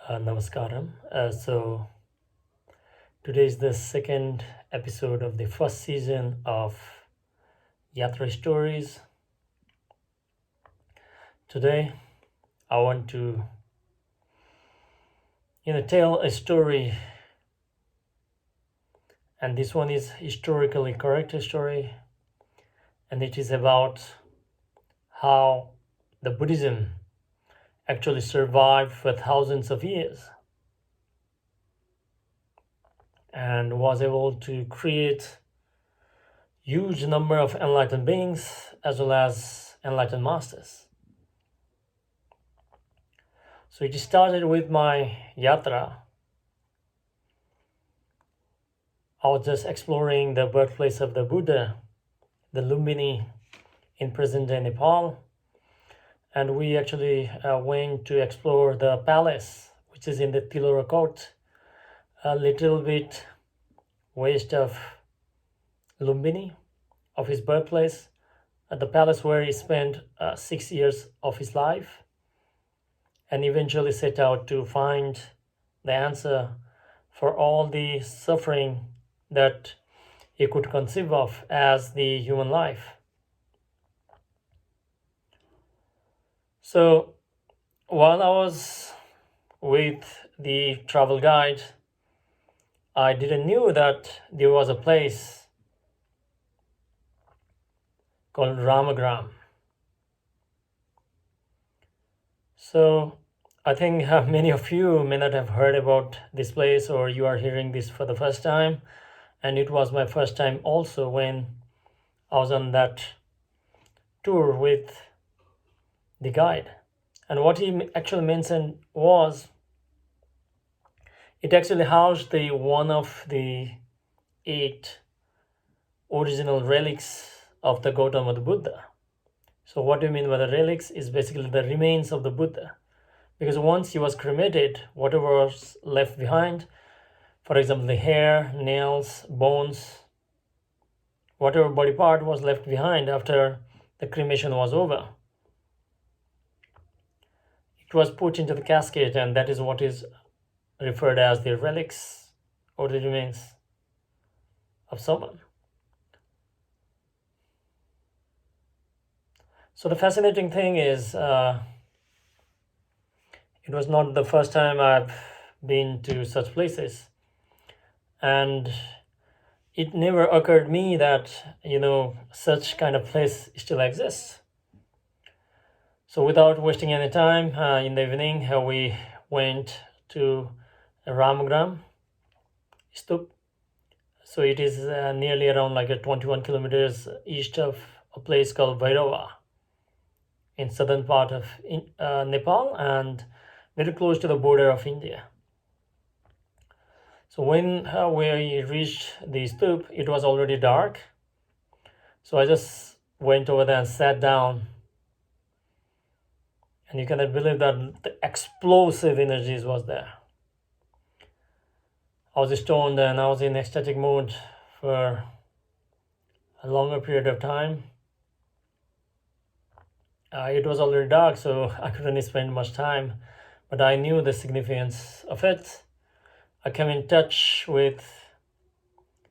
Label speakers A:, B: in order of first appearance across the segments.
A: Namaskaram. So today is the second episode of the first season of Yatra stories. Today, I want to, tell a story, and this one is historically correct story, and it is about how the Buddhism actually survived for thousands of years and was able to create huge number of enlightened beings as well as enlightened masters. So it started with my yatra. I was just exploring the birthplace of the Buddha, the Lumbini in present-day Nepal, and we actually went to explore the palace, which is in the Tilora Court, a little bit west of Lumbini, of his birthplace, at the palace where he spent 6 years of his life, and eventually set out to find the answer for all the suffering that he could conceive of as the human life. So while I was with the travel guide, I didn't know that there was a place called Ramagram. So I think many of you may not have heard about this place, or you are hearing this for the first time. And it was my first time also when I was on that tour with the guide. And what he actually mentioned was it actually housed the one of the 8 original relics of the Gautama Buddha. So what do you mean by the relics is basically the remains of the Buddha. Because once he was cremated, whatever was left behind, for example, the hair, nails, bones, whatever body part was left behind after the cremation was over, it was put into the casket, and that is what is referred as the relics or the remains of someone. So the fascinating thing is, it was not the first time I've been to such places, and it never occurred me that such kind of place still exists. So without wasting any time, in the evening we went to Ramagram Stup. So it is nearly around like 21 kilometers east of a place called Bhairava in southern part of Nepal, and very close to the border of India. So when we reached the stup, it was already dark. So I just went over there and sat down. And you cannot believe that the explosive energies was there. I was stoned and I was in ecstatic mood for a longer period of time. It was already dark, so I couldn't spend much time, but I knew the significance of it. I came in touch with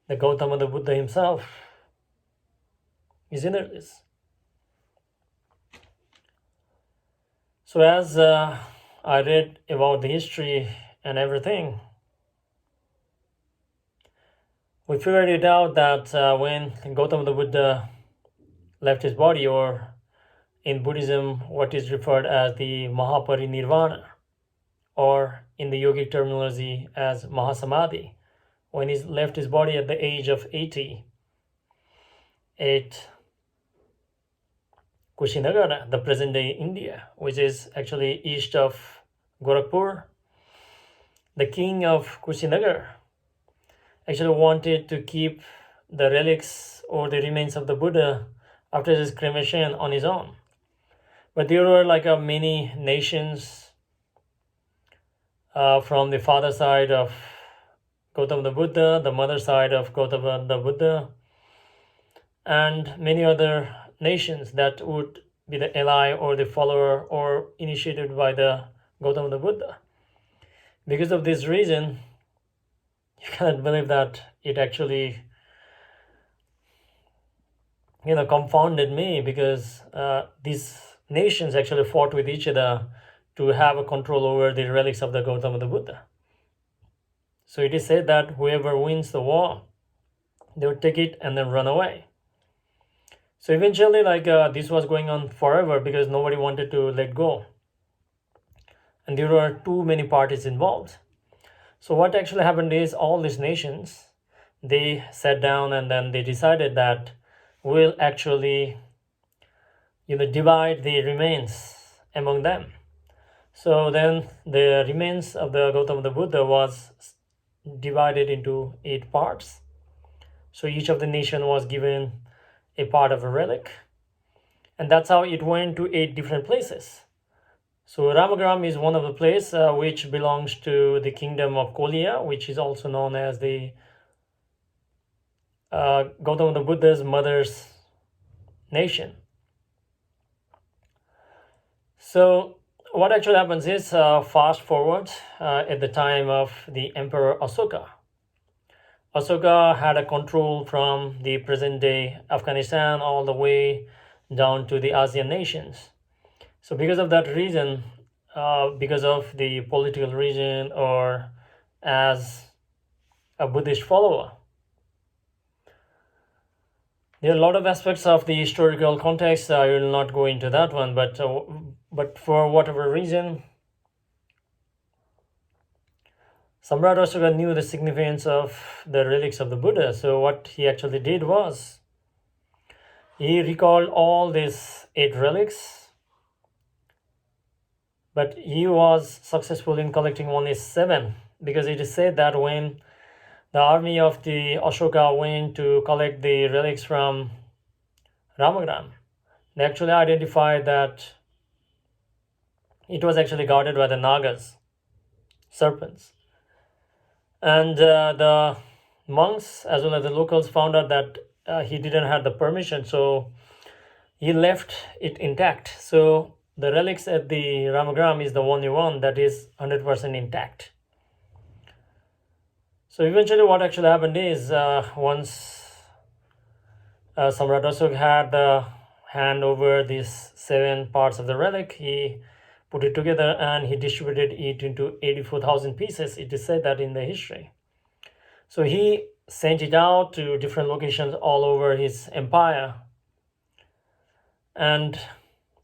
A: the Gautama the Buddha himself, his energies. So as I read about the history and everything, we figured it out that when Gautama the Buddha left his body, or in Buddhism what is referred as the Mahaparinirvana, or in the yogic terminology as Mahasamadhi, when he left his body at the age of 80 at Kushinagar, the present-day India, which is actually east of Gorakhpur, the king of Kushinagar actually wanted to keep the relics or the remains of the Buddha after his cremation on his own. But there were like many nations from the father side of Gautama the Buddha, the mother side of Gautama the Buddha, and many other nations that would be the ally or the follower or initiated by the Gautama the Buddha. Because of this reason, you cannot believe that it actually, confounded me, because these nations actually fought with each other to have a control over the relics of the Gautama the Buddha. So it is said that whoever wins the war, they would take it and then run away. So eventually, this was going on forever because nobody wanted to let go, and there were too many parties involved. So what actually happened is all these nations, they sat down and then they decided that we'll actually divide the remains among them. So then the remains of the Gautama the Buddha was divided into 8 parts. So each of the nation was given a part of a relic, and that's how it went to 8 different places. So Ramagram is one of the places which belongs to the kingdom of Kolia, which is also known as the Gautama the Buddha's mother's nation. So what actually happens is, fast forward at the time of the Emperor Ashoka. Ashoka had a control from the present-day Afghanistan all the way down to the ASEAN nations. So because of that reason, because of the political reason, or as a Buddhist follower, there are a lot of aspects of the historical context. I will not go into that one, but for whatever reason, Samrat Ashoka knew the significance of the relics of the Buddha. So what he actually did was, he recalled all these 8 relics, but he was successful in collecting only 7, because it is said that when the army of the Ashoka went to collect the relics from Ramagram, they actually identified that it was actually guarded by the Nagas, serpents. And the monks as well as the locals found out that he didn't have the permission, so he left it intact. So the relics at the Ramagram is the only one that is 100% intact. So eventually what actually happened is, once Samrat Ashoka had the hand over these 7 parts of the relic, he put it together and he distributed it into 84,000 pieces. It is said that in the history. So he sent it out to different locations all over his empire. And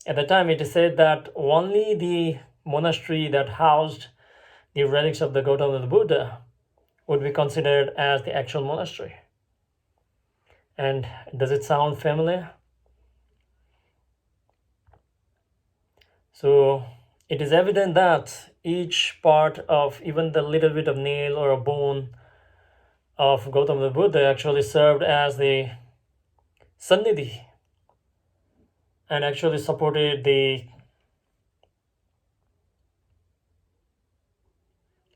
A: at the time it is said that only the monastery that housed the relics of the Gautama the Buddha would be considered as the actual monastery. And does it sound familiar? So it is evident that each part of even the little bit of nail or a bone of Gautama the Buddha actually served as the sannidhi and actually supported the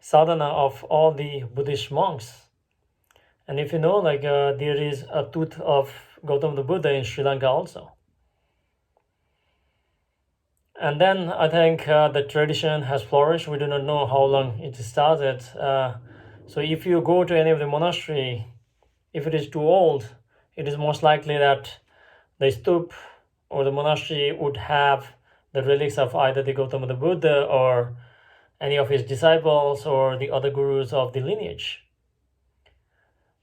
A: sadhana of all the Buddhist monks. And if you know, there is a tooth of Gautama the Buddha in Sri Lanka also. And then I think the tradition has flourished. We do not know how long it started. So if you go to any of the monastery, if it is too old, it is most likely that the stup or the monastery would have the relics of either the Gautama the Buddha or any of his disciples or the other gurus of the lineage.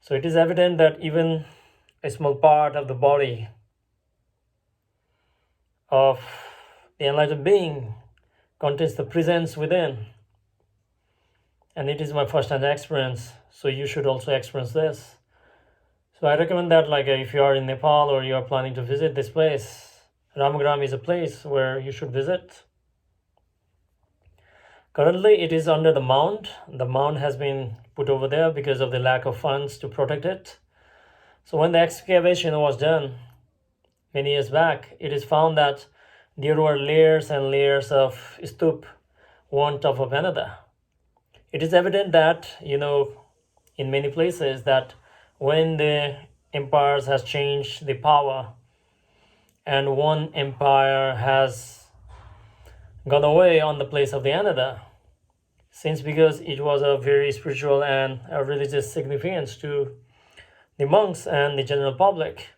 A: So it is evident that even a small part of the body of the enlightened being contains the presence within. And it is my first-hand experience, so you should also experience this. So I recommend that, if you are in Nepal or you are planning to visit this place, Ramagram is a place where you should visit. Currently, it is under the mound. The mound has been put over there because of the lack of funds to protect it. So when the excavation was done many years back, it is found that there were layers and layers of stup, one top of another. It is evident that, in many places, that when the empires has changed the power and one empire has gone away on the place of the another, because it was a very spiritual and a religious significance to the monks and the general public.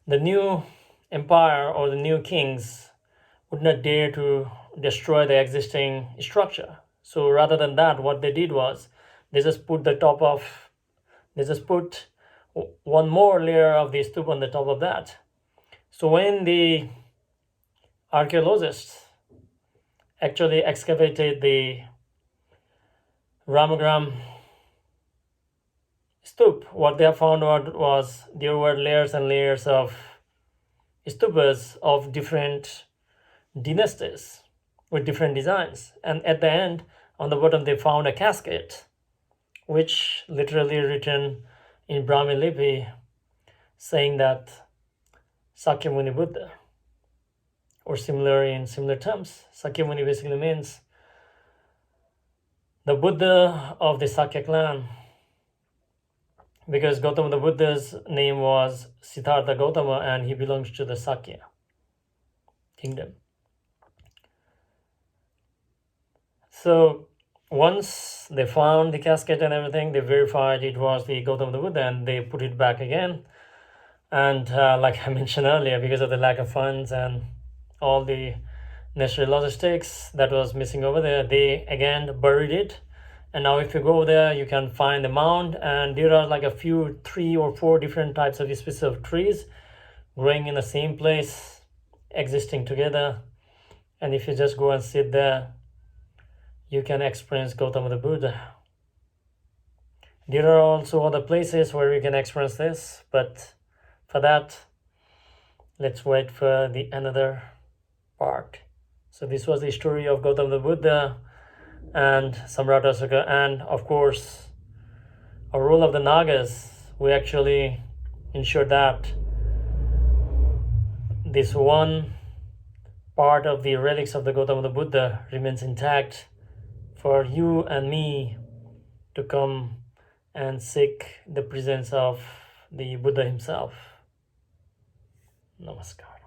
A: The new empire or the new kings would not dare to destroy the existing structure. So rather than that, what they did was they just put one more layer of the stupa on the top of that. So when the archaeologists actually excavated the Ramagram stup, what they have found out was there were layers and layers of stupas of different dynasties with different designs. And at the end, on the bottom, they found a casket, which literally written in Brahmi Lipi, saying that Sakyamuni Buddha, or similar in similar terms. Sakyamuni basically means the Buddha of the Sakya clan, because Gautama the Buddha's name was Siddhartha Gautama and he belongs to the Sakya kingdom. So once they found the casket and everything, they verified it was the Gautama the Buddha and they put it back again. And like I mentioned earlier, because of the lack of funds and all the necessary logistics that was missing over there, they again buried it. And now if you go there, you can find the mound, and there are like a few 3 or 4 different types of species of trees growing in the same place, existing together. And if you just go and sit there, you can experience Gautama the Buddha. There are also other places where you can experience this, but for that, let's wait for the another part. So this was the story of Gautama the Buddha and Samrat Ashoka, and of course a role of the Nagas. We actually ensure that this one part of the relics of the Gautama the Buddha remains intact for you and me to come and seek the presence of the Buddha himself. Namaskar.